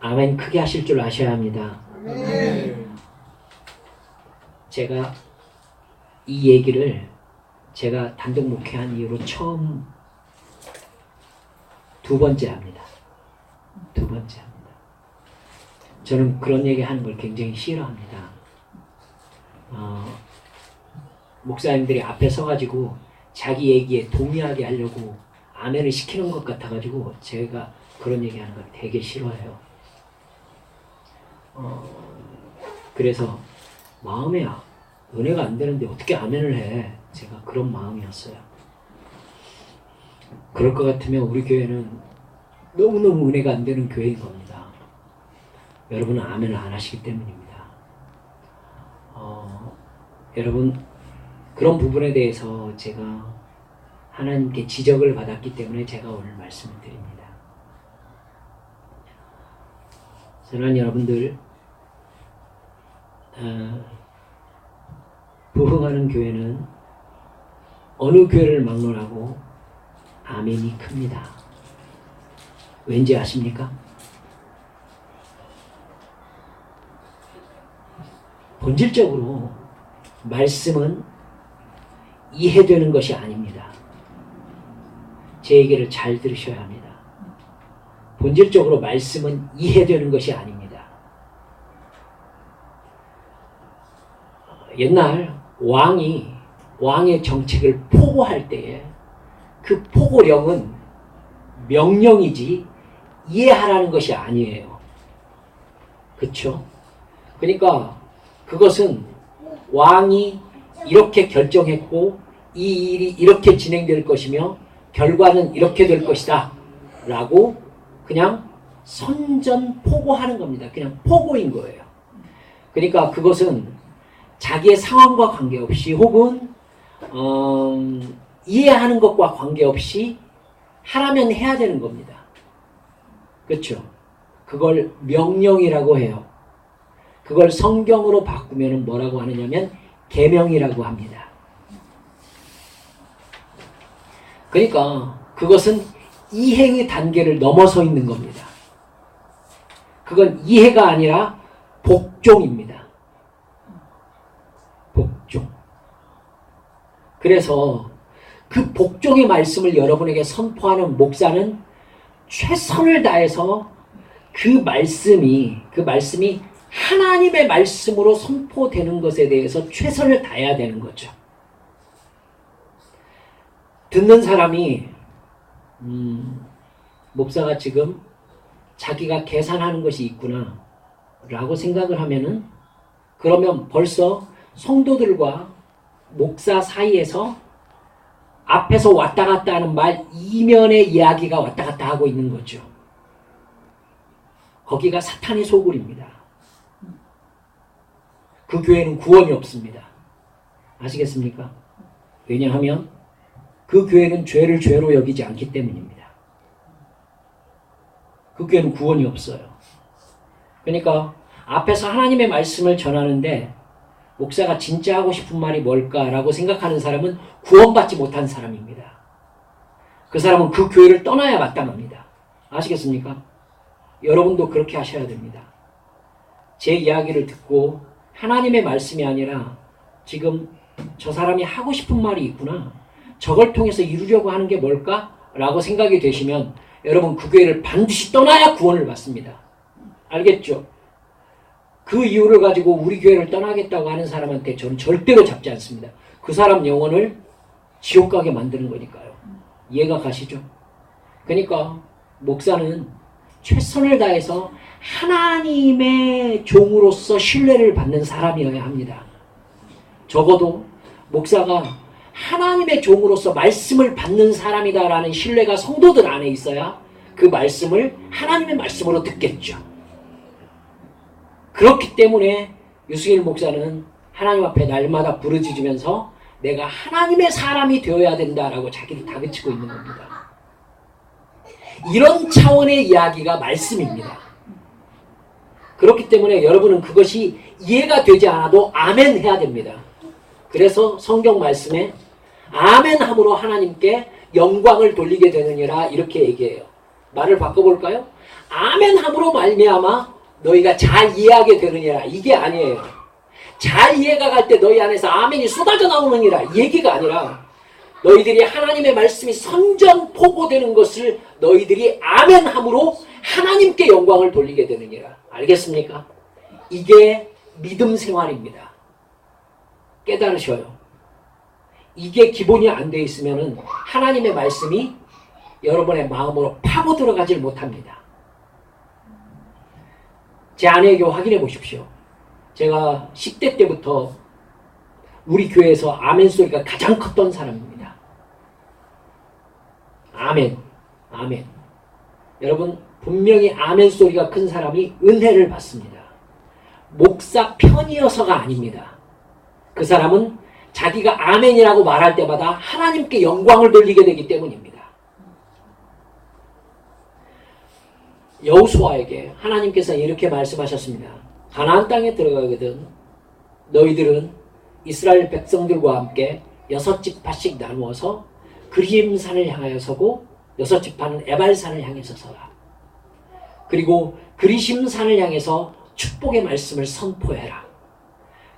아멘 크게 하실 줄 아셔야 합니다. 아멘. 제가 이 얘기를 제가 단독 목회한 이후로 처음 두 번째 합니다. 두 번째 합니다. 저는 그런 얘기 하는 걸 굉장히 싫어합니다. 목사님들이 앞에 서가지고 자기 얘기에 동의하게 하려고 아멘을 시키는 것 같아가지고 제가 그런 얘기 하는 걸 되게 싫어해요. 그래서 마음에 은혜가 안 되는데 어떻게 아멘을 해? 제가 그런 마음이었어요. 그럴 것 같으면 우리 교회는 너무너무 은혜가 안 되는 교회인 겁니다. 여러분은 아멘을 안 하시기 때문입니다. 여러분 그런 부분에 대해서 제가 하나님께 지적을 받았기 때문에 제가 오늘 말씀을 드립니다. 사랑하는 여러분들, 부흥하는 교회는 어느 교회를 막론하고 아멘이 큽니다. 왠지 아십니까? 본질적으로 말씀은 이해되는 것이 아닙니다. 제 얘기를 잘 들으셔야 합니다. 본질적으로 말씀은 이해되는 것이 아닙니다. 옛날 왕의 정책을 포고할 때에 그 포고령은 명령이지 이해하라는 것이 아니에요. 그렇죠? 그러니까 그것은 왕이 이렇게 결정했고 이 일이 이렇게 진행될 것이며 결과는 이렇게 될 것이다 라고 그냥 선전포고하는 겁니다. 그냥 포고인 거예요. 그러니까 그것은 자기의 상황과 관계없이 혹은 이해하는 것과 관계없이 하라면 해야 되는 겁니다. 그렇죠? 그걸 명령이라고 해요. 그걸 성경으로 바꾸면 뭐라고 하느냐면 계명이라고 합니다. 그러니까 그것은 이해의 단계를 넘어서 있는 겁니다. 그건 이해가 아니라 복종입니다. 복종. 그래서 그 복종의 말씀을 여러분에게 선포하는 목사는 최선을 다해서 그 말씀이 하나님의 말씀으로 선포되는 것에 대해서 최선을 다해야 되는 거죠. 듣는 사람이 목사가 지금 자기가 계산하는 것이 있구나 라고 생각을 하면은 그러면 벌써 성도들과 목사 사이에서 앞에서 왔다 갔다 하는 말 이면의 이야기가 왔다 갔다 하고 있는 거죠. 거기가 사탄의 소굴입니다. 그 교회는 구원이 없습니다. 아시겠습니까? 왜냐하면 그 교회는 죄를 죄로 여기지 않기 때문입니다. 그 교회는 구원이 없어요. 그러니까 앞에서 하나님의 말씀을 전하는데 목사가 진짜 하고 싶은 말이 뭘까라고 생각하는 사람은 구원받지 못한 사람입니다. 그 사람은 그 교회를 떠나야 마땅합니다. 아시겠습니까? 여러분도 그렇게 하셔야 됩니다. 제 이야기를 듣고 하나님의 말씀이 아니라 지금 저 사람이 하고 싶은 말이 있구나. 저걸 통해서 이루려고 하는 게 뭘까라고 생각이 되시면 여러분 그 교회를 반드시 떠나야 구원을 받습니다. 알겠죠? 그 이유를 가지고 우리 교회를 떠나겠다고 하는 사람한테 저는 절대로 잡지 않습니다. 그 사람 영혼을 지옥 가게 만드는 거니까요. 이해가 가시죠? 그러니까 목사는 최선을 다해서 하나님의 종으로서 신뢰를 받는 사람이어야 합니다. 적어도 목사가 하나님의 종으로서 말씀을 받는 사람이다라는 신뢰가 성도들 안에 있어야 그 말씀을 하나님의 말씀으로 듣겠죠. 그렇기 때문에 유승일 목사는 하나님 앞에 날마다 부르짖으면서 내가 하나님의 사람이 되어야 된다라고 자기를 다그치고 있는 겁니다. 이런 차원의 이야기가 말씀입니다. 그렇기 때문에 여러분은 그것이 이해가 되지 않아도 아멘 해야 됩니다. 그래서 성경 말씀에 아멘 함으로 하나님께 영광을 돌리게 되느니라 이렇게 얘기해요. 말을 바꿔볼까요? 아멘함으로 말미암아 너희가 잘 이해하게 되느니라. 이게 아니에요. 잘 이해가 갈 때 너희 안에서 아멘이 쏟아져 나오느니라. 이 얘기가 아니라 너희들이 하나님의 말씀이 선전포고되는 것을 너희들이 아멘함으로 하나님께 영광을 돌리게 되느니라. 알겠습니까? 이게 믿음 생활입니다. 깨달으셔요. 이게 기본이 안 돼 있으면 하나님의 말씀이 여러분의 마음으로 파고 들어가질 못합니다. 제 아내에게 확인해 보십시오. 제가 10대 때부터 우리 교회에서 아멘 소리가 가장 컸던 사람입니다. 아멘, 아멘. 여러분, 분명히 아멘 소리가 큰 사람이 은혜를 받습니다. 목사 편이어서가 아닙니다. 그 사람은 자기가 아멘이라고 말할 때마다 하나님께 영광을 돌리게 되기 때문입니다. 여호수아에게 하나님께서 이렇게 말씀하셨습니다. 가나안 땅에 들어가거든 너희들은 이스라엘 백성들과 함께 6지파씩 나누어서 그림산을 향하여 서고 6지파는 에발산을 향해서 서라. 그리고 그리심산을 향해서 축복의 말씀을 선포해라.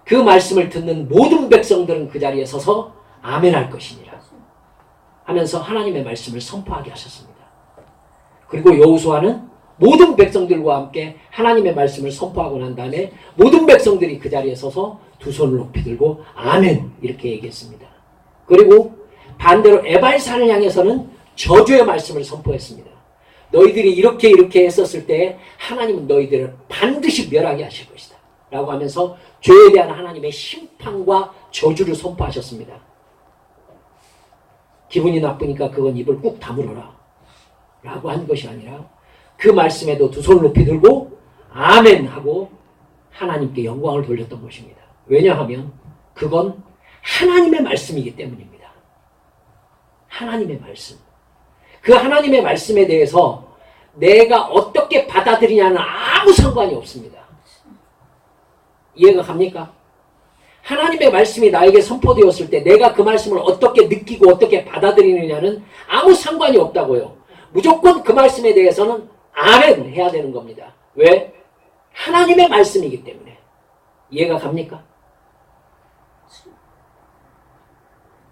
그 말씀을 듣는 모든 백성들은 그 자리에 서서 아멘할 것이니라 하면서 하나님의 말씀을 선포하게 하셨습니다. 그리고 여호수아는 모든 백성들과 함께 하나님의 말씀을 선포하고 난 다음에 모든 백성들이 그 자리에 서서 두 손을 높이 들고 아멘 이렇게 얘기했습니다. 그리고 반대로 에발산을 향해서는 저주의 말씀을 선포했습니다. 너희들이 이렇게 했었을 때 하나님은 너희들을 반드시 멸하게 하실 것이다 라고 하면서 죄에 대한 하나님의 심판과 저주를 선포하셨습니다. 기분이 나쁘니까 그건 입을 꾹 다물어라 라고 한 것이 아니라 그 말씀에도 두 손을 높이 들고 아멘 하고 하나님께 영광을 돌렸던 것입니다. 왜냐하면 그건 하나님의 말씀이기 때문입니다. 하나님의 말씀. 그 하나님의 말씀에 대해서 내가 어떻게 받아들이냐는 아무 상관이 없습니다. 이해가 갑니까? 하나님의 말씀이 나에게 선포되었을 때 내가 그 말씀을 어떻게 느끼고 어떻게 받아들이느냐는 아무 상관이 없다고요. 무조건 그 말씀에 대해서는 아멘 해야 되는 겁니다. 왜? 하나님의 말씀이기 때문에. 이해가 갑니까?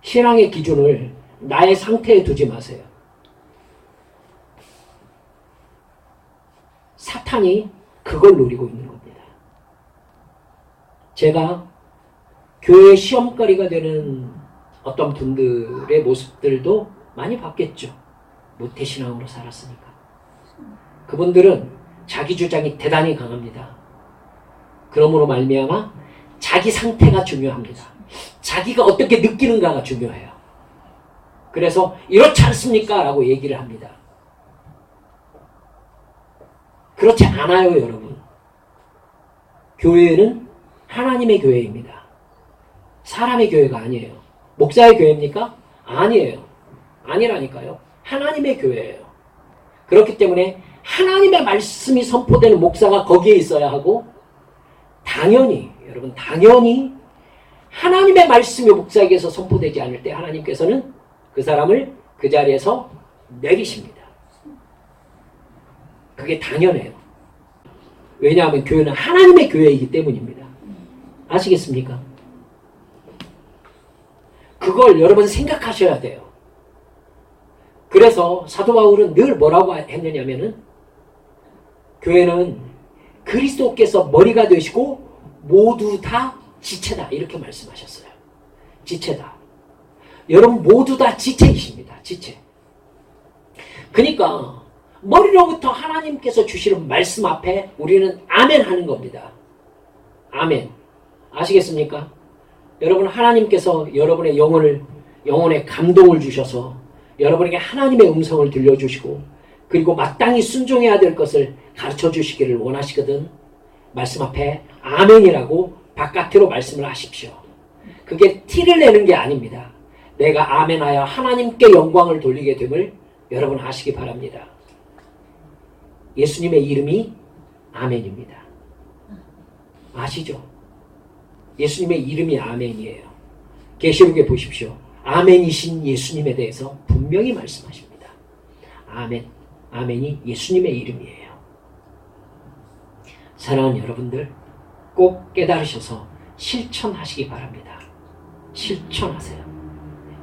신앙의 기준을 나의 상태에 두지 마세요. 사탄이 그걸 노리고 있는 겁니다. 제가 교회 시험거리가 되는 어떤 분들의 모습들도 많이 봤겠죠. 모태신앙으로 살았으니까. 그분들은 자기 주장이 대단히 강합니다. 그러므로 말미암아 자기 상태가 중요합니다. 자기가 어떻게 느끼는가가 중요해요. 그래서 이렇지 않습니까? 라고 얘기를 합니다. 그렇지 않아요, 여러분. 교회는 하나님의 교회입니다. 사람의 교회가 아니에요. 목사의 교회입니까? 아니에요. 아니라니까요. 하나님의 교회예요. 그렇기 때문에 하나님의 말씀이 선포되는 목사가 거기에 있어야 하고 당연히 여러분 당연히 하나님의 말씀이 목사에게서 선포되지 않을 때 하나님께서는 그 사람을 그 자리에서 내리십니다. 그게 당연해요. 왜냐하면 교회는 하나님의 교회이기 때문입니다. 아시겠습니까? 그걸 여러분 생각하셔야 돼요. 그래서 사도 바울은 늘 뭐라고 했느냐면은 교회는 그리스도께서 머리가 되시고 모두 다 지체다 이렇게 말씀하셨어요. 지체다. 여러분 모두 다 지체이십니다. 지체. 그러니까 머리로부터 하나님께서 주시는 말씀 앞에 우리는 아멘 하는 겁니다. 아멘. 아시겠습니까? 여러분 하나님께서 여러분의 영혼에 감동을 주셔서 여러분에게 하나님의 음성을 들려주시고 그리고 마땅히 순종해야 될 것을 가르쳐 주시기를 원하시거든 말씀 앞에 아멘이라고 바깥으로 말씀을 하십시오. 그게 티를 내는 게 아닙니다. 내가 아멘하여 하나님께 영광을 돌리게 됨을 여러분 아시기 바랍니다. 예수님의 이름이 아멘입니다. 아시죠? 예수님의 이름이 아멘이에요. 계시록에 보십시오. 아멘이신 예수님에 대해서 분명히 말씀하십니다. 아멘. 아멘이 예수님의 이름이에요. 사랑하는 여러분들, 꼭 깨달으셔서 실천하시기 바랍니다. 실천하세요.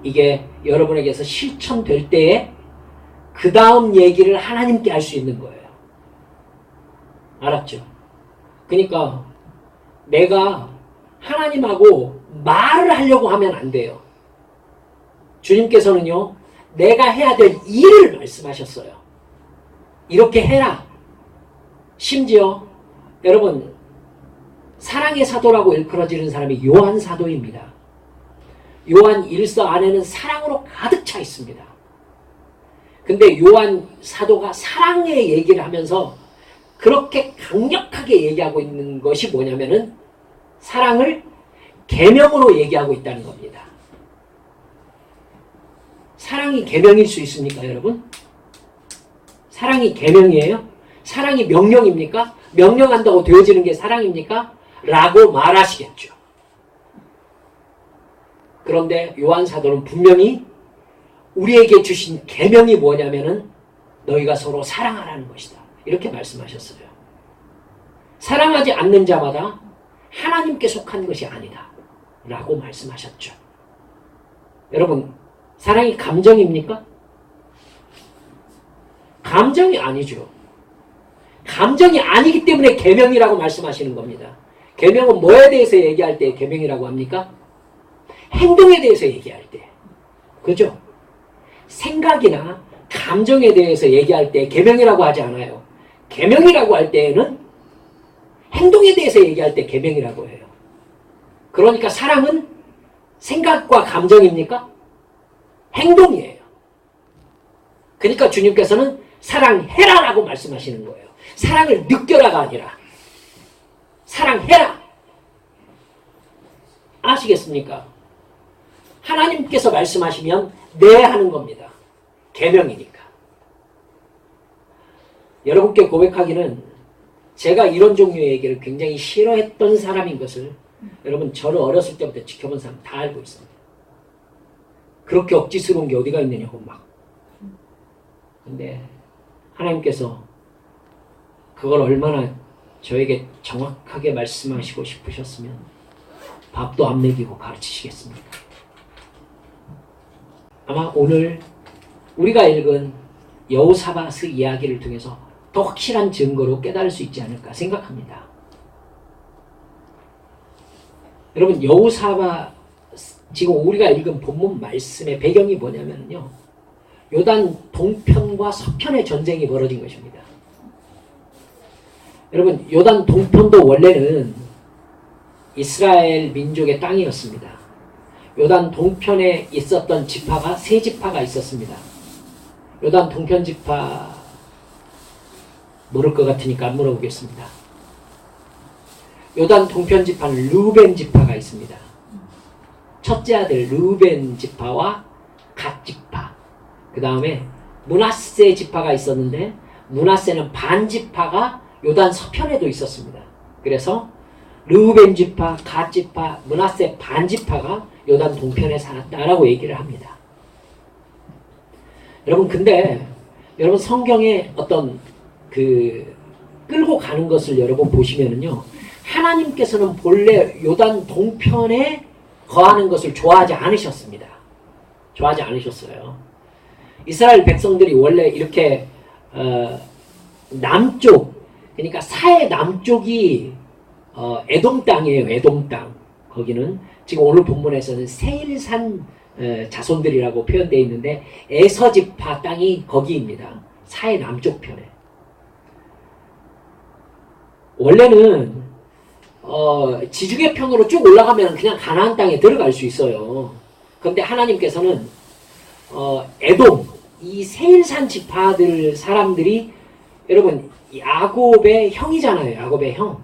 이게 여러분에게서 실천될 때에 그 다음 얘기를 하나님께 할 수 있는 거예요. 알았죠? 그러니까 내가 하나님하고 말을 하려고 하면 안 돼요. 주님께서는요, 내가 해야 될 일을 말씀하셨어요. 이렇게 해라. 심지어 여러분, 사랑의 사도라고 일컬어지는 사람이 요한 사도입니다. 요한 1서 안에는 사랑으로 가득 차 있습니다. 근데 요한 사도가 사랑의 얘기를 하면서 그렇게 강력하게 얘기하고 있는 것이 뭐냐면은 사랑을 계명으로 얘기하고 있다는 겁니다. 사랑이 계명일 수 있습니까, 여러분? 사랑이 계명이에요? 사랑이 명령입니까? 명령한다고 되어지는 게 사랑입니까? 라고 말하시겠죠. 그런데 요한 사도는 분명히 우리에게 주신 계명이 뭐냐면은 너희가 서로 사랑하라는 것이다. 이렇게 말씀하셨어요. 사랑하지 않는 자마다 하나님께 속한 것이 아니다. 라고 말씀하셨죠. 여러분, 사랑이 감정입니까? 감정이 아니죠. 감정이 아니기 때문에 계명이라고 말씀하시는 겁니다. 계명은 뭐에 대해서 얘기할 때 계명이라고 합니까? 행동에 대해서 얘기할 때. 그죠? 생각이나 감정에 대해서 얘기할 때 계명이라고 하지 않아요. 계명이라고 할 때에는 행동에 대해서 얘기할 때 계명이라고 해요. 그러니까 사랑은 생각과 감정입니까? 행동이에요. 그러니까 주님께서는 사랑해라라고 말씀하시는 거예요. 사랑을 느껴라가 아니라 사랑해라. 아시겠습니까? 하나님께서 말씀하시면 네 하는 겁니다. 계명이니까. 여러분께 고백하기는 제가 이런 종류의 얘기를 굉장히 싫어했던 사람인 것을 여러분 저를 어렸을 때부터 지켜본 사람 다 알고 있습니다. 그렇게 억지스러운 게 어디가 있느냐고 막. 근데 하나님께서 그걸 얼마나 저에게 정확하게 말씀하시고 싶으셨으면 밥도 안 먹이고 가르치시겠습니까? 아마 오늘 우리가 읽은 여호사밧의 이야기를 통해서 더 확실한 증거로 깨달을 수 있지 않을까 생각합니다. 여러분, 여호사밧 지금 우리가 읽은 본문 말씀의 배경이 뭐냐면요, 요단 동편과 서편의 전쟁이 벌어진 것입니다. 여러분, 요단 동편도 원래는 이스라엘 민족의 땅이었습니다. 요단 동편에 있었던 지파가 세 지파가 있었습니다. 요단 동편 지파 모를 것 같으니까 안 물어보겠습니다. 요단 동편 지파는 르우벤 지파가 있습니다. 첫째 아들 르우벤 지파와 갓 지파, 그 다음에 므낫세 지파가 있었는데 므낫세는 반 지파가 요단 서편에도 있었습니다. 그래서 르우벤 지파, 갓 지파, 므낫세 반 지파가 요단 동편에 살았다라고 얘기를 합니다. 여러분, 근데 여러분 성경에 어떤 끌고 가는 것을 여러분 보시면은요, 하나님께서는 본래 요단 동편에 거하는 것을 좋아하지 않으셨습니다. 좋아하지 않으셨어요. 이스라엘 백성들이 원래 이렇게 남쪽, 그러니까 사해 남쪽이 에돔 땅이에요. 에돔 땅. 거기는 지금 오늘 본문에서는 세일산 자손들이라고 표현되어 있는데 에서지파 땅이 거기입니다. 사해 남쪽 편에. 원래는 지중해 편으로 쭉 올라가면 그냥 가나안 땅에 들어갈 수 있어요. 그런데 하나님께서는 에돔, 이 세일산 지파들 사람들이 여러분 야곱의 형이잖아요. 야곱의 형.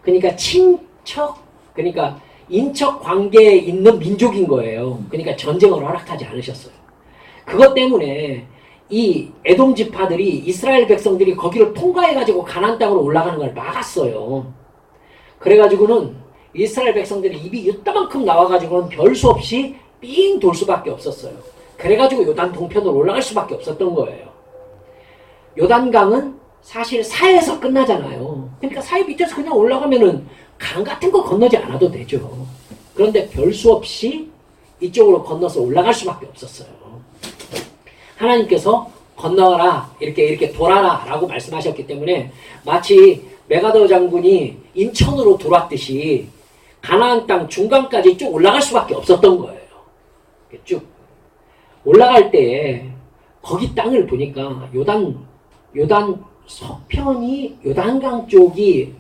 그러니까 친척, 그러니까 인척 관계에 있는 민족인 거예요. 그러니까 전쟁을 허락하지 않으셨어요. 그것 때문에 이 에돔 지파들이 이스라엘 백성들이 거기를 통과해가지고 가나안 땅으로 올라가는 걸 막았어요. 그래가지고는 이스라엘 백성들이 입이 이따만큼 나와가지고는 별 수 없이 삥 돌 수밖에 없었어요. 그래가지고 요단 동편으로 올라갈 수밖에 없었던 거예요. 요단강은 사실 사해에서 끝나잖아요. 그러니까 사해 밑에서 그냥 올라가면은 강 같은 거 건너지 않아도 되죠. 그런데 별 수 없이 이쪽으로 건너서 올라갈 수밖에 없었어요. 하나님께서 건너라, 이렇게 돌아라 라고 말씀하셨기 때문에 마치 메가더 장군이 인천으로 돌았듯이 가나안 땅 중간까지 쭉 올라갈 수밖에 없었던 거예요. 쭉 올라갈 때 거기 땅을 보니까 요단 서편이 요단강 쪽이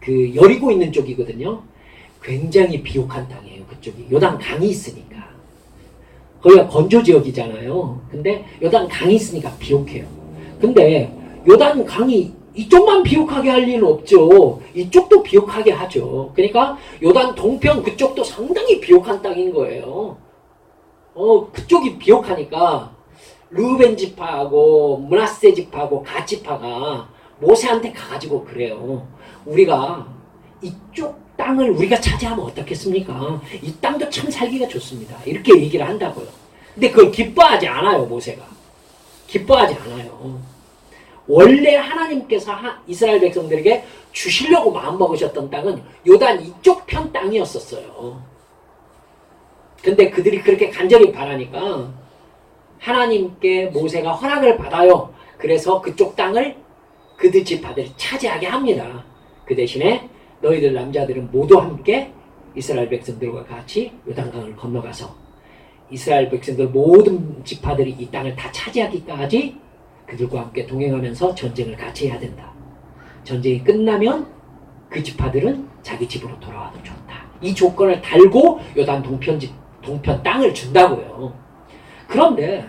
그 여리고 있는 쪽이거든요. 굉장히 비옥한 땅이에요. 그쪽이 요단강이 있으니까. 거기가 건조 지역이잖아요. 근데 요단강이 있으니까 비옥해요. 근데 요단강이 이쪽만 비옥하게 할 리는 없죠. 이쪽도 비옥하게 하죠. 그러니까 요단 동편 그쪽도 상당히 비옥한 땅인 거예요. 그쪽이 비옥하니까 르우벤 지파하고 므낫세 지파하고 갓 지파가 모세한테 가가지고 그래요. 우리가 이쪽 땅을 우리가 차지하면 어떻겠습니까? 이 땅도 참 살기가 좋습니다. 이렇게 얘기를 한다고요. 근데 그걸 기뻐하지 않아요. 모세가. 기뻐하지 않아요. 원래 하나님께서 이스라엘 백성들에게 주시려고 마음먹으셨던 땅은 요단 이쪽 편 땅이었었어요. 근데 그들이 그렇게 간절히 바라니까 하나님께 모세가 허락을 받아요. 그래서 그쪽 땅을 그들 지파들이 차지하게 합니다. 그 대신에 너희들 남자들은 모두 함께 이스라엘 백성들과 같이 요단강을 건너가서 이스라엘 백성들 모든 지파들이 이 땅을 다 차지하기까지 그들과 함께 동행하면서 전쟁을 같이 해야 된다. 전쟁이 끝나면 그 지파들은 자기 집으로 돌아와도 좋다. 이 조건을 달고 요단 동편 땅을 준다고요. 그런데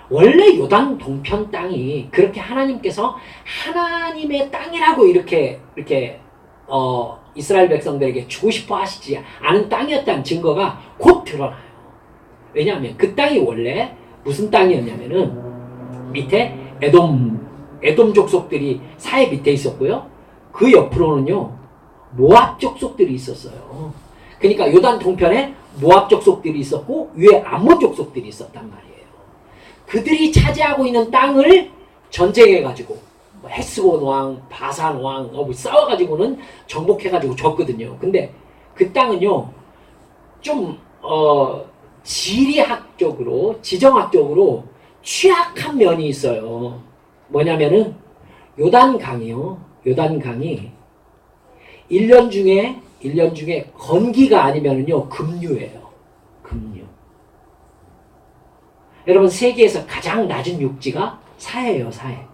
원래 요단 동편 땅이 그렇게 하나님께서 하나님의 땅이라고 이렇게 이스라엘 백성들에게 주고 싶어 하시지 않은 땅이었다는 증거가 곧 드러나요. 왜냐하면 그 땅이 원래 무슨 땅이었냐면은 밑에 에돔 족속들이 사해 밑에 있었고요. 그 옆으로는요 모압 족속들이 있었어요. 그러니까 요단 동편에 모압 족속들이 있었고 위에 암몬 족속들이 있었단 말이에요. 그들이 차지하고 있는 땅을 전쟁해가지고 헤스본 왕, 바산 왕 싸워가지고는 정복해가지고 졌거든요. 근데 그 땅은요 좀 지리학적으로 지정학적으로 취약한 면이 있어요. 뭐냐면은 요단강이 1년 중에 건기가 아니면은요 급류예요. 급류. 여러분 세계에서 가장 낮은 육지가 사해예요. 사해.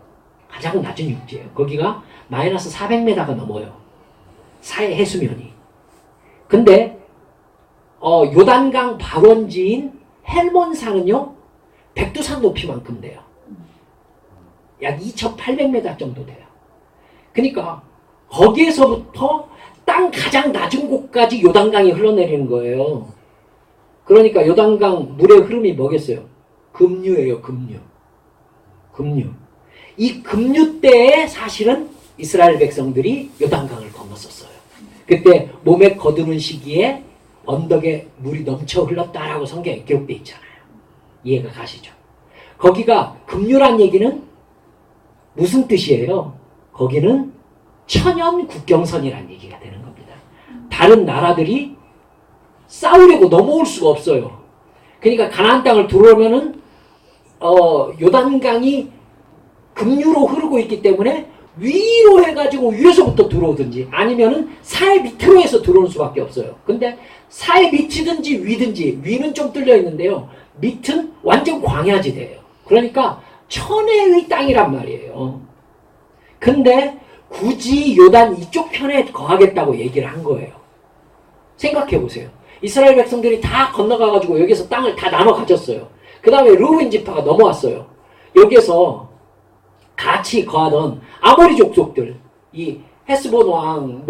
가장 낮은 육지예요. 거기가 마이너스 400m가 넘어요. 사해 해수면이. 근데 요단강 발원지인 헬몬산은요 백두산 높이만큼 돼요. 약 2,800m 정도 돼요. 그러니까 거기에서부터 땅 가장 낮은 곳까지 요단강이 흘러내리는 거예요. 그러니까 요단강 물의 흐름이 뭐겠어요? 급류예요. 급류. 이 급류 때에 사실은 이스라엘 백성들이 요단강을 건넜었어요. 그때 몸에 거두는 시기에 언덕에 물이 넘쳐 흘렀다라고 성경에 기록되어 있잖아요. 이해가 가시죠? 거기가 급류란 얘기는 무슨 뜻이에요? 거기는 천연 국경선이라는 얘기가 되는 겁니다. 다른 나라들이 싸우려고 넘어올 수가 없어요. 그러니까 가나안 땅을 들어오면은 요단강이 급류로 흐르고 있기 때문에 위로 해가지고 위에서부터 들어오든지 아니면은 사해 밑으로 해서 들어올 수밖에 없어요. 근데 사해 밑이든지 위든지 위는 좀 뚫려 있는데요. 밑은 완전 광야지대예요. 그러니까 천혜의 땅이란 말이에요. 근데 굳이 요단 이쪽 편에 거하겠다고 얘기를 한 거예요. 생각해 보세요. 이스라엘 백성들이 다 건너가가지고 여기서 땅을 다 나눠 가졌어요. 그 다음에 르우벤 지파가 넘어왔어요. 여기에서 같이 거하던 아모리 족속들, 이 헤스본 왕,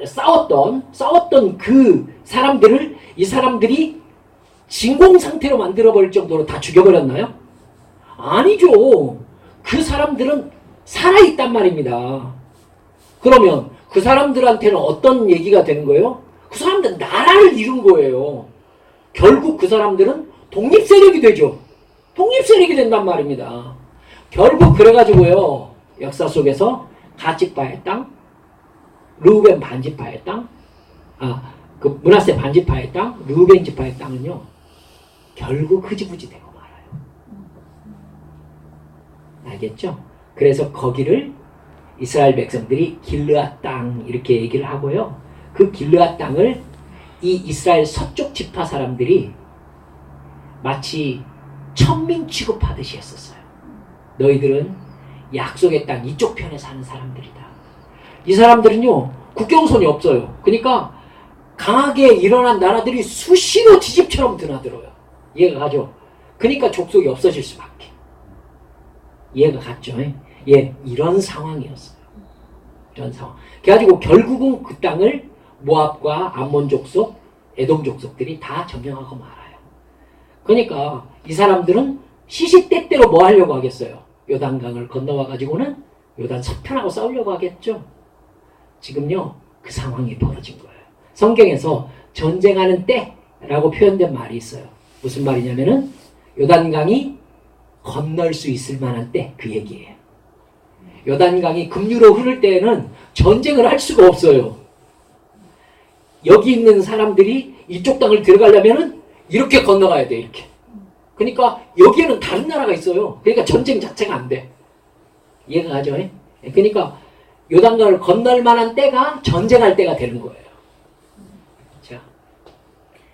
싸웠던 그 사람들을 이 사람들이 진공 상태로 만들어버릴 정도로 다 죽여버렸나요? 아니죠. 그 사람들은 살아있단 말입니다. 그러면 그 사람들한테는 어떤 얘기가 되는 거예요? 그 사람들은 나라를 이룬 거예요. 결국 그 사람들은 독립세력이 되죠. 독립세력이 된단 말입니다. 결국 그래가지고요, 역사 속에서 갓지파의 땅, 르우벤 반지파의 땅, 그 므낫세 반지파의 땅, 르우벤 지파의 땅은요, 결국 흐지부지 되고 말아요. 알겠죠? 그래서 거기를 이스라엘 백성들이 길르앗 땅 이렇게 얘기를 하고요. 그 길르앗 땅을 이 이스라엘 서쪽 지파 사람들이 마치 천민 취급하듯이 했었어요. 너희들은 약속의 땅 이쪽 편에 사는 사람들이다. 이 사람들은요, 국경선이 없어요. 그러니까 강하게 일어난 나라들이 수시로 지집처럼 드나들어요. 이해가 가죠? 그러니까 족속이 없어질 수밖에. 이해가 갔죠? 예, 이런 상황이었어요. 이런 상황. 그래가지고 결국은 그 땅을 모압과 암몬 족속, 에돔 족속들이 다 점령하고 말아요. 그러니까 이 사람들은 시시때때로 뭐 하려고 하겠어요? 요단강을 건너와가지고는 요단 서편하고 싸우려고 하겠죠? 지금요, 그 상황이 벌어진 거예요. 성경에서 전쟁하는 때라고 표현된 말이 있어요. 무슨 말이냐면은 요단강이 건널 수 있을 만한 때, 그 얘기예요. 요단강이 급류로 흐를 때에는 전쟁을 할 수가 없어요. 여기 있는 사람들이 이쪽 땅을 들어가려면은 이렇게 건너가야 돼, 이렇게. 그러니까 여기에는 다른 나라가 있어요. 그러니까 전쟁 자체가 안 돼. 이해가 가죠? 그러니까 요단강을 건널 만한 때가 전쟁할 때가 되는 거예요. 자,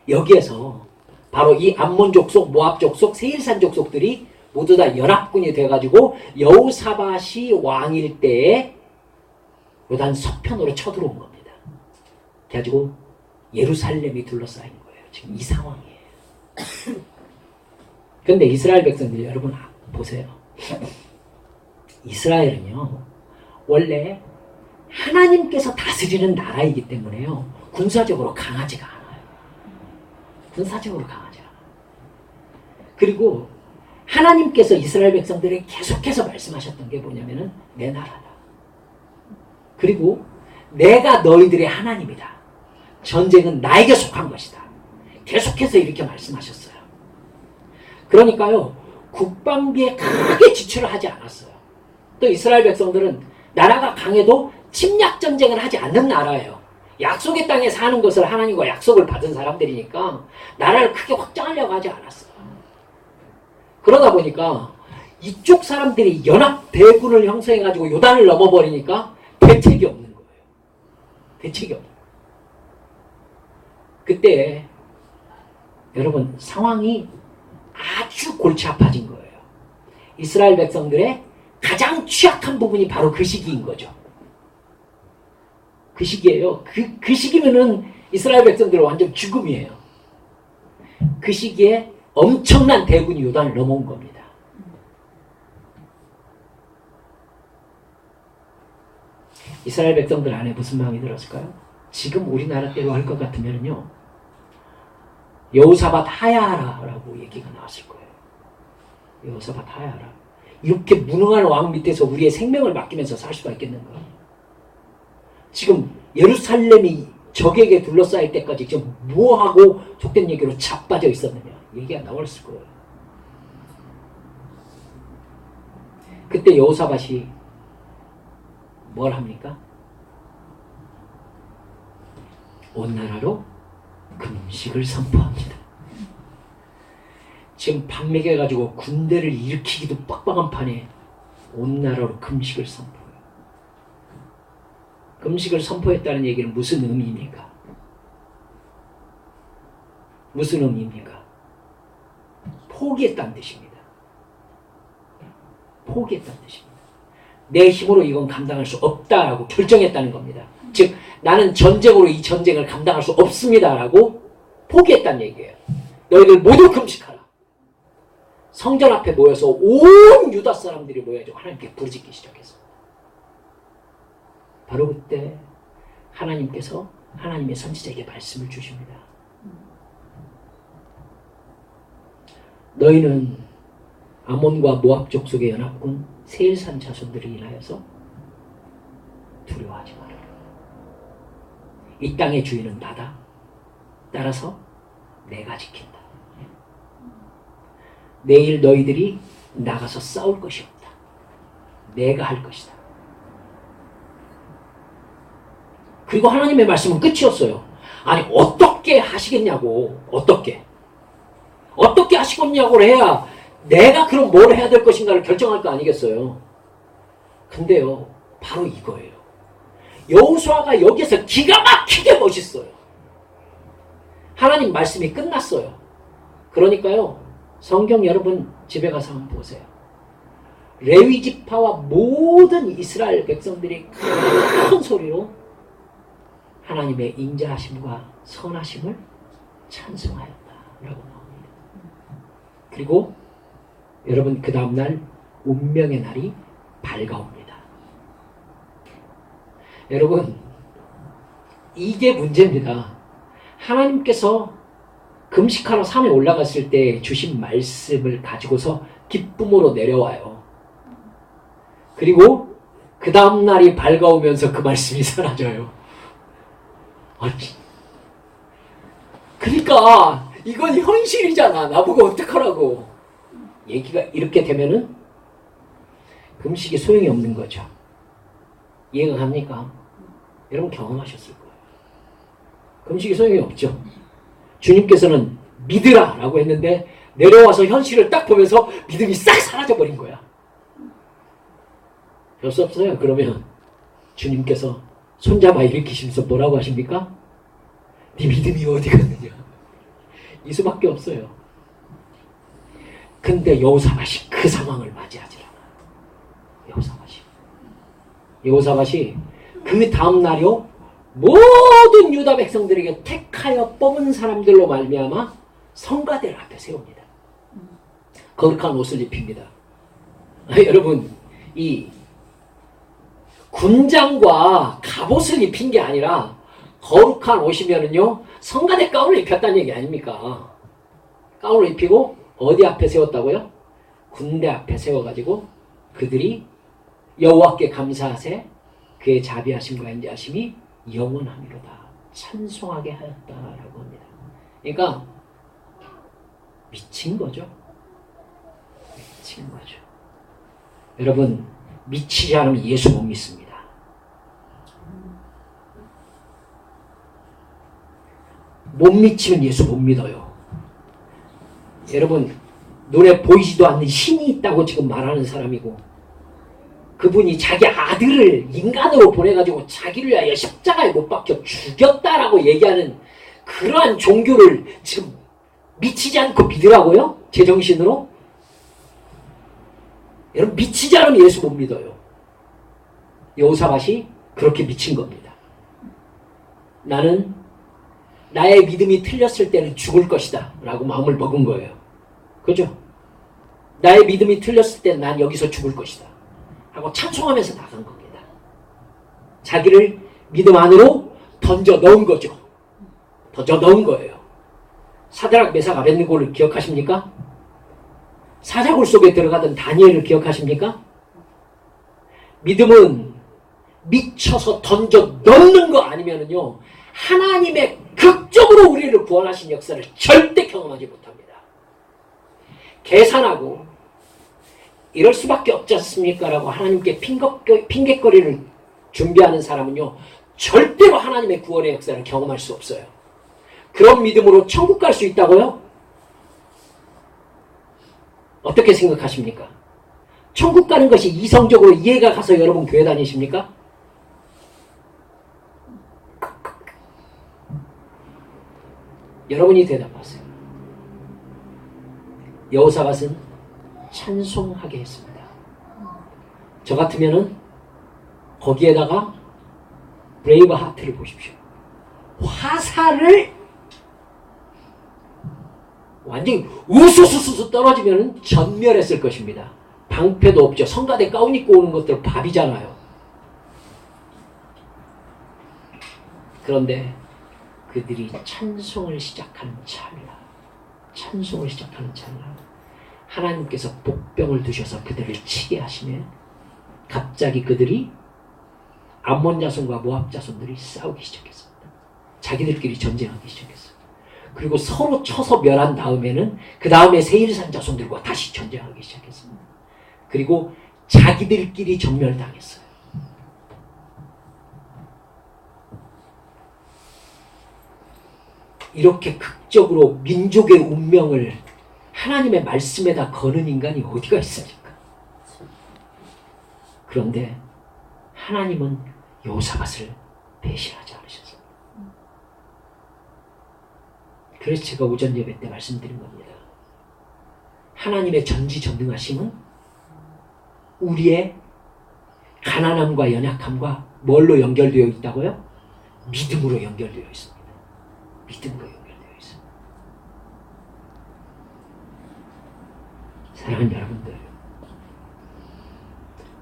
여기에서 바로 이 암몬 족속, 모압 족속, 세일산 족속들이 모두 다 연합군이 돼가지고 여호사밧이 왕일 때에 요단 서편으로 쳐들어온 겁니다. 그래가지고 예루살렘이 둘러싸인 거예요. 지금 이 상황이에요. 그런데 이스라엘 백성들 여러분 보세요. 이스라엘은요, 원래 하나님께서 다스리는 나라이기 때문에요, 군사적으로 강하지가 않아요. 군사적으로 강하지 않아요. 그리고 하나님께서 이스라엘 백성들에게 계속해서 말씀하셨던 게 뭐냐면은 내 나라다. 그리고 내가 너희들의 하나님이다. 전쟁은 나에게 속한 것이다. 계속해서 이렇게 말씀하셨어요. 그러니까요, 국방비에 크게 지출을 하지 않았어요. 또 이스라엘 백성들은 나라가 강해도 침략 전쟁을 하지 않는 나라예요. 약속의 땅에 사는 것을 하나님과 약속을 받은 사람들이니까 나라를 크게 확장하려고 하지 않았어요. 그러다 보니까 이쪽 사람들이 연합 대군을 형성해가지고 요단을 넘어버리니까 대책이 없는 거예요. 대책이 없는 거예요. 그때 여러분 상황이 아주 골치 아파진 거예요. 이스라엘 백성들의 가장 취약한 부분이 바로 그 시기인 거죠. 그 시기예요. 그 시기면은 이스라엘 백성들은 완전 죽음이에요. 그 시기에 엄청난 대군이 요단을 넘어온 겁니다. 이스라엘 백성들 안에 무슨 마음이 들었을까요? 지금 우리나라 때로 할 것 같으면요, 여호사밧 하야하라라고 얘기가 나왔을 거예요. 여호사밧 하야하라. 이렇게 무능한 왕 밑에서 우리의 생명을 맡기면서 살 수가 있겠는가? 지금 예루살렘이 적에게 둘러싸일 때까지 지금 뭐하고 속된 얘기로 자빠져 있었느냐, 얘기가 나왔을 거예요. 그때 여호사밧이 뭘 합니까? 온 나라로 금식을 선포합니다. 지금 밥 먹여가지고 군대를 일으키기도 빡빡한 판에 온 나라로 금식을 선포해요. 금식을 선포했다는 얘기는 무슨 의미입니까? 무슨 의미입니까? 포기했다는 뜻입니다. 포기했다는 뜻입니다. 내 힘으로 이건 감당할 수 없다라고 결정했다는 겁니다. 즉 나는 전쟁으로 이 전쟁을 감당할 수 없습니다라고 포기했다는 얘기예요. 너희들 모두 금식하라. 성전 앞에 모여서 온 유다 사람들이 모여가지고 하나님께 부르짖기 시작했어요. 바로 그때 하나님께서 하나님의 선지자에게 말씀을 주십니다. 너희는 아몬과 모압 족속의 연합군 세일산 자손들을 인하여서 두려워하지 말아라. 이 땅의 주인은 나다. 따라서 내가 지킨다. 내일 너희들이 나가서 싸울 것이 없다. 내가 할 것이다. 그리고 하나님의 말씀은 끝이었어요. 아니 어떻게 하시겠냐고. 어떻게 하시겠냐고 해야 내가 그럼 뭘 해야 될 것인가를 결정할 거 아니겠어요. 근데요 바로 이거예요. 여호수아가 여기서 기가 막히게 멋있어요. 하나님 말씀이 끝났어요. 그러니까요 성경 여러분 집에 가서 한번 보세요. 레위 지파와 모든 이스라엘 백성들이 큰 소리로 하나님의 인자하심과 선하심을 찬송하였다라고 나옵니다. 그리고 여러분 그 다음날 운명의 날이 밝아옵니다. 여러분 이게 문제입니다. 하나님께서 금식하러 산에 올라갔을 때 주신 말씀을 가지고서 기쁨으로 내려와요. 그리고 그 다음날이 밝아오면서 그 말씀이 사라져요. 그러니까 이건 현실이잖아. 나보고 어떡하라고. 얘기가 이렇게 되면은 금식이 소용이 없는 거죠. 이해가 갑니까? 여러분 경험하셨을 거예요. 금식이 소용이 없죠. 주님께서는 믿으라 라고 했는데 내려와서 현실을 딱 보면서 믿음이 싹 사라져버린 거야. 별 수 없어요. 그러면 주님께서 손잡아 일으키시면서 뭐라고 하십니까? 네 믿음이 어디 갔느냐. 이 수밖에 없어요. 근데 여호사밧이 그 상황을 맞이하지 않아. 여호사밧이 그 다음 날요 모든 유다 백성들에게 택하여 뽑은 사람들로 말미암아 성가대를 앞에 세웁니다. 거룩한 옷을 입힙니다. 여러분 이 군장과 갑옷을 입힌 게 아니라 거룩한 옷이면은요 성가대 가운을 입혔다는 얘기 아닙니까? 가운을 입히고 어디 앞에 세웠다고요? 군대 앞에 세워가지고 그들이 여호와께 감사하세 그의 자비하심과 인자하심이 영원하미로다 찬송하게 하였다라고 합니다. 그러니까 미친 거죠. 미친 거죠. 여러분 미치지 않으면 예수 못 믿습니다. 못 미치면 예수 못 믿어요. 여러분 눈에 보이지도 않는 신이 있다고 지금 말하는 사람이고 그분이 자기 아들을 인간으로 보내가지고 자기를 위하여 십자가에 못 박혀 죽였다라고 얘기하는 그러한 종교를 지금 미치지 않고 믿으라고요? 제정신으로? 여러분 미치지 않으면 예수 못 믿어요. 여호사밧이 그렇게 미친 겁니다. 나는 나의 믿음이 틀렸을 때는 죽을 것이다 라고 마음을 먹은 거예요. 그죠? 나의 믿음이 틀렸을 때는 난 여기서 죽을 것이다 하고 찬송하면서 나간 겁니다. 자기를 믿음 안으로 던져 넣은 거죠. 던져 넣은 거예요. 사드락 메삭 아벳느고를 기억하십니까? 사자굴 속에 들어가던 다니엘을 기억하십니까? 믿음은 미쳐서 던져 넣는 거 아니면은요 하나님의 극적으로 우리를 구원하신 역사를 절대 경험하지 못합니다. 계산하고 이럴 수밖에 없지 않습니까? 라고 하나님께 핑계거리를 준비하는 사람은요 절대로 하나님의 구원의 역사를 경험할 수 없어요. 그런 믿음으로 천국 갈 수 있다고요? 어떻게 생각하십니까? 천국 가는 것이 이성적으로 이해가 가서 여러분 교회 다니십니까? 여러분이 대답하세요. 여호사밧은 찬송하게 했습니다. 저 같으면은 거기에다가 브레이브 하트를 보십시오. 화살을 완전히 우수수수 떨어지면 전멸했을 것입니다. 방패도 없죠. 성가대 가운 입고 오는 것들 밥이잖아요. 그런데 그들이 찬송을 시작하는 찰나 하나님께서 복병을 두셔서 그들을 치게 하시며 갑자기 그들이 암몬 자손과 모압 자손들이 싸우기 시작했습니다. 자기들끼리 전쟁하기 시작했어요. 그리고 서로 쳐서 멸한 다음에는 그 다음에 세일산 자손들과 다시 전쟁하기 시작했습니다. 그리고 자기들끼리 전멸당했어요. 이렇게 극적으로 민족의 운명을 하나님의 말씀에다 거는 인간이 어디가 있습니까? 그런데 하나님은 여호사밧을 배신하지 않으셨어요. 그래서 제가 오전 예배 때 말씀드린 겁니다. 하나님의 전지전능하심은 우리의 가난함과 연약함과 뭘로 연결되어 있다고요? 믿음으로 연결되어 있습니다. 믿음으로 연결되어 있습니다. 사랑하는 여러분들,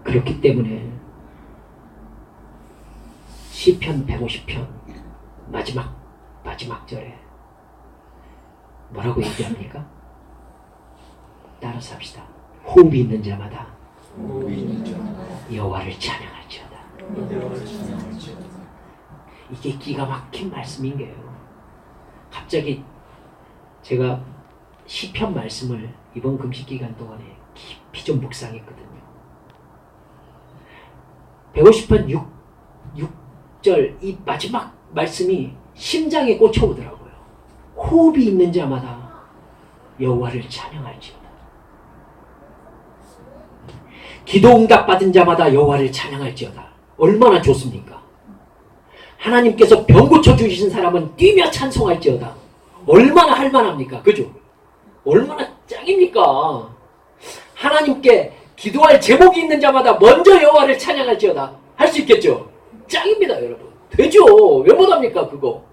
그렇기 때문에 시편 150편 마지막 절에 뭐라고 얘기합니까? 따라서 합시다. 호흡이 있는 자마다 여호와를 찬양할지어다. 이게 기가 막힌 말씀인 거예요. 갑자기 제가 시편 말씀을 이번 금식 기간 동안에 깊이 좀 묵상했거든요. 150편 6절 이 마지막 말씀이 심장에 꽂혀오더라고요. 호흡이 있는 자마다 여호와를 찬양할지어다. 기도 응답 받은 자마다 여호와를 찬양할지어다. 얼마나 좋습니까? 하나님께서 병 고쳐주신 사람은 뛰며 찬송할지어다. 얼마나 할만합니까? 그죠? 얼마나 짱입니까? 하나님께 기도할 제목이 있는 자마다 먼저 여호와를 찬양할지어다. 할 수 있겠죠? 짱입니다, 여러분. 되죠? 왜 못합니까, 그거?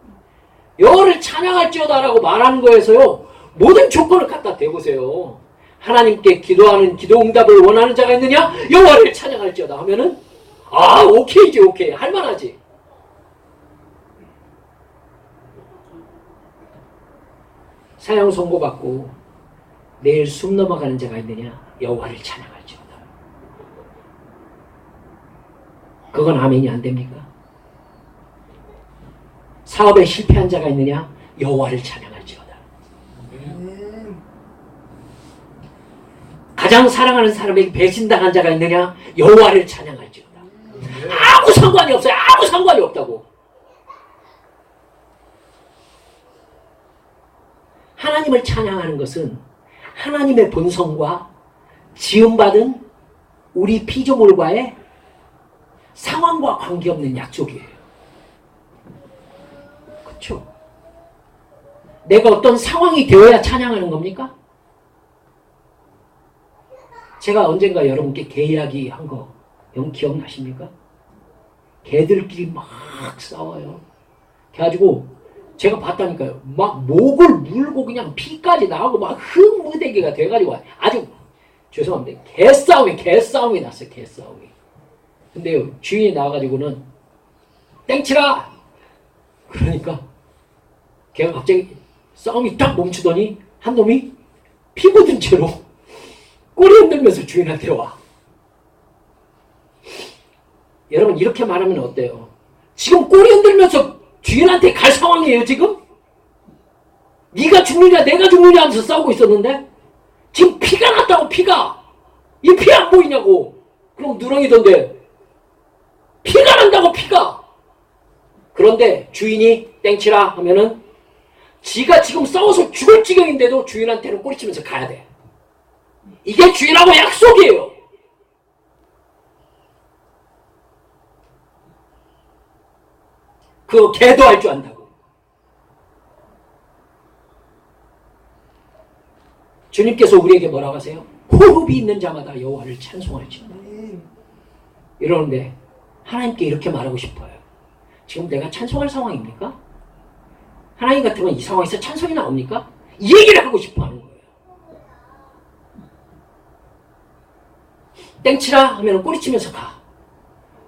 여호와를 찬양할지어다 라고 말하는 거에서요, 모든 조건을 갖다 대보세요. 하나님께 기도하는 기도 응답을 원하는 자가 있느냐? 여호와를 찬양할지어다 하면은 오케이지, 오케이. 할만하지. 사형 선고받고 내일 숨 넘어가는 자가 있느냐? 여호와를 찬양할지어다. 그건 아멘이 안 됩니까? 사업에 실패한 자가 있느냐? 여호와를 찬양할지어다. 가장 사랑하는 사람에게 배신당한 자가 있느냐? 여호와를 찬양할지어다. 아무 상관이 없어요. 아무 상관이 없다고. 하나님을 찬양하는 것은 하나님의 본성과 지음받은 우리 피조물과의 상황과 관계없는 약속이에요. 그렇죠? 내가 어떤 상황이 되어야 찬양하는 겁니까? 제가 언젠가 여러분께 개 이야기 한 거 기억나십니까? 개들끼리 막 싸워요. 그래가지고 제가 봤다니까요. 막 목을 물고 그냥 피까지 나오고 막 흙무대기가 돼가지고 아주 죄송합니다. 개싸움이 났어요. 개싸움이. 근데요, 주인이 나와가지고는 땡치라! 그러니까 걔가 갑자기 싸움이 딱 멈추더니 한 놈이 피 묻은 채로 꼬리 흔들면서 주인한테 와. 여러분, 이렇게 말하면 어때요? 지금 꼬리 흔들면서 주인한테 갈 상황이에요, 지금? 네가 죽느냐 내가 죽느냐 하면서 싸우고 있었는데 지금 피가 났다고. 피가. 이 피 안 보이냐고. 그럼 누렁이던데 피가 난다고. 피가. 그런데 주인이 땡치라 하면은 지가 지금 싸워서 죽을 지경인데도 주인한테는 꼬리치면서 가야 돼. 이게 주인하고 약속이에요. 그거 개도 할 줄 안다고. 주님께서 우리에게 뭐라고 하세요? 호흡이 있는 자마다 여호와를 찬송할지어다. 이러는데 하나님께 이렇게 말하고 싶어요. 지금 내가 찬송할 상황입니까? 하나님 같으면 이 상황에서 찬송이 나옵니까? 이 얘기를 하고 싶어 하는 거예요. 땡치라 하면 꼬리치면서 가.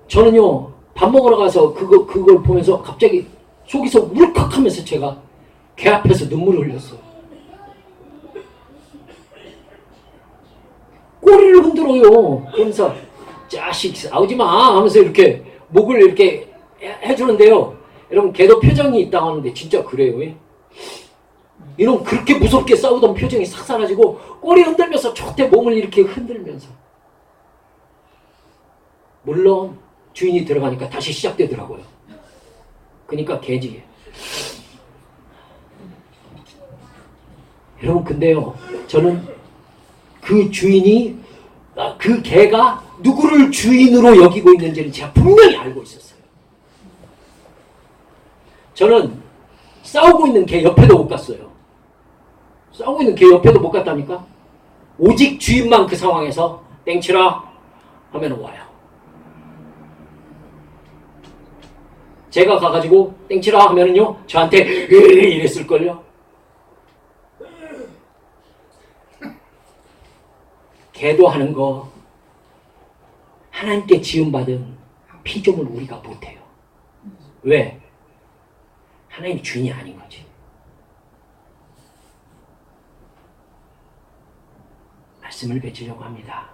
저는요, 밥 먹으러 가서 그걸 보면서 갑자기 속에서 울컥하면서 제가 개 앞에서 눈물을 흘렸어요. 꼬리를 흔들어요. 그러면서 자식 싸우지마 하면서 이렇게 목을 이렇게 해주는데요. 여러분, 걔도 표정이 있다고 하는데 진짜 그래요. 이놈 그렇게 무섭게 싸우던 표정이 싹 사라지고 꼬리 흔들면서 저때 몸을 이렇게 흔들면서 물론 주인이 들어가니까 다시 시작되더라고요. 그러니까 개지. 여러분 근데요, 저는 그 주인이, 그 개가 누구를 주인으로 여기고 있는지를 제가 분명히 알고 있었어요. 저는 싸우고 있는 개 옆에도 못 갔어요. 싸우고 있는 개 옆에도 못 갔다니까. 오직 주인만 그 상황에서 땡치라 하면 와요. 제가 가가지고 땡치라 하면은요, 저한테 이랬을걸요. 개도 하는 거, 하나님께 지음받은 피조물 우리가 못해요. 왜? 하나님이 주인이 아닌 거지. 말씀을 맺으려고 합니다.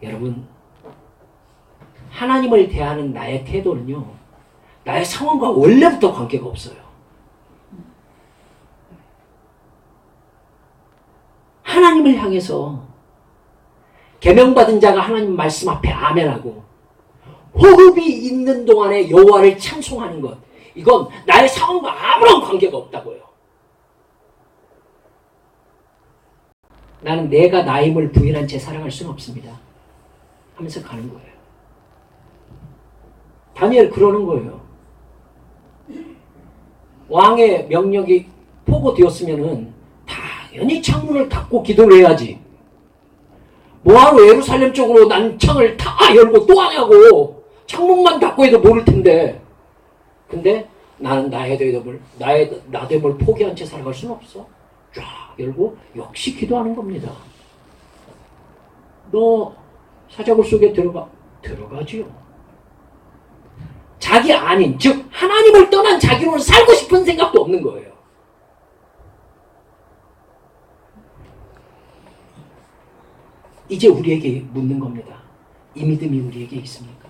여러분, 하나님을 대하는 나의 태도는요, 나의 상황과 원래부터 관계가 없어요. 하나님을 향해서 계명받은 자가 하나님 말씀 앞에 아멘하고 호흡이 있는 동안에 여호와를 찬송하는 것, 이건 나의 상황과 아무런 관계가 없다고요. 나는 내가 나임을 부인한 채 살아갈 수는 없습니다 하면서 가는 거예요. 다니엘 그러는 거예요. 왕의 명령이 포고되었으면은 당연히 창문을 닫고 기도를 해야지. 뭐하러 예루살렘 쪽으로 난 창을 다 열고 또 하냐고. 창문만 닫고 해도 모를 텐데. 근데 나는 나됨을 포기한 채 살아갈 수는 없어. 쫙 열고 역시 기도하는 겁니다. 너 사자굴 속에 들어가지요. 자기 아닌, 즉 하나님을 떠난 자기로는 살고 싶은 생각도 없는 거예요. 이제 우리에게 묻는 겁니다. 이 믿음이 우리에게 있습니까?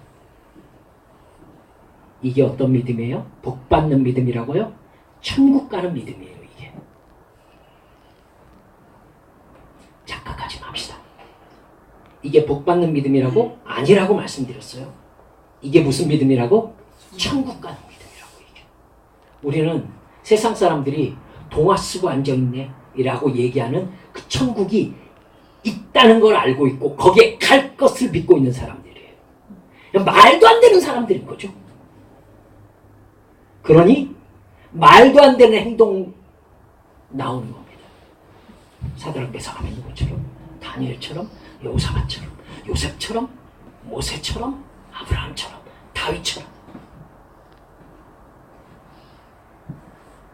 이게 어떤 믿음이에요? 복받는 믿음이라고요? 천국 가는 믿음이에요, 이게. 착각하지 맙시다. 이게 복받는 믿음이라고? 아니라고 말씀드렸어요. 이게 무슨 믿음이라고? 천국 가는 믿음이라고, 이게. 우리는 세상 사람들이 동화 쓰고 앉아있네 라고 얘기하는 그 천국이 있다는 걸 알고 있고 거기에 갈 것을 믿고 있는 사람들이에요. 말도 안 되는 사람들인 거죠. 그러니 말도 안 되는 행동 나오는 겁니다. 사드락 메삭 아벤느고처럼, 다니엘처럼, 여호사밧처럼, 요셉처럼, 모세처럼, 아브라함처럼, 다윗처럼.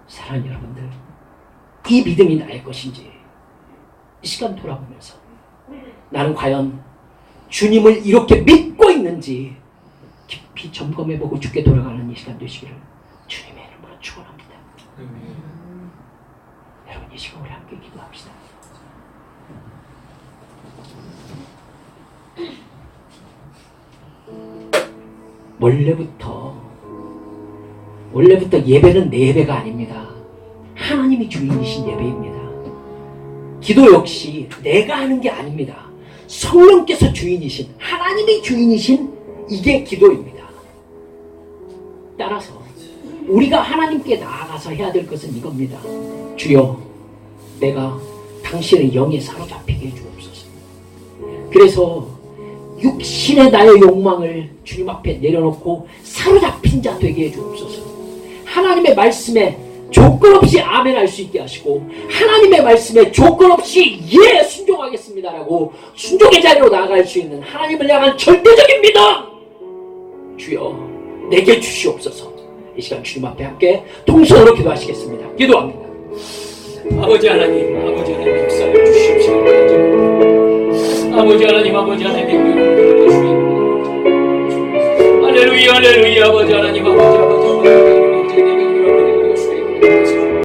사랑하는 여러분들, 이 믿음이 나의 것인지 이 시간 돌아보면서 나는 과연 주님을 이렇게 믿고 있는지 깊이 점검해보고 죽게 돌아가는 이 시간 되시기를 주님의 이름으로 축원합니다. 여러분, 이 시간 우리 함께 기도합시다. 원래부터 예배는 내 예배가 아닙니다. 하나님이 주인이신 예배입니다. 기도 역시 내가 하는 게 아닙니다. 성령께서 주인이신, 하나님이 주인이신 이게 기도입니다. 따라서 우리가 하나님께 나아가서 해야 될 것은 이겁니다. 주여, 내가 당신의 영에 사로잡히게 해주옵소서. 그래서 육신의 나의 욕망을 주님 앞에 내려놓고 사로잡힌 자 되게 해주옵소서. 하나님의 말씀에 조건 없이 아멘 할 수 있게 하시고, 하나님의 말씀에 조건 없이 예 순종하겠습니다라고 순종의 자리로 나아갈 수 있는 하나님을 향한 절대적인 믿음 주여 내게 주시옵소서. 이 시간 주님 앞에 함께 통성으로 기도하시겠습니다. 기도합니다. 아버지 하나님 역사해 주시옵시고, 아버지 하나님 주님, 할렐루야 아버지 하나님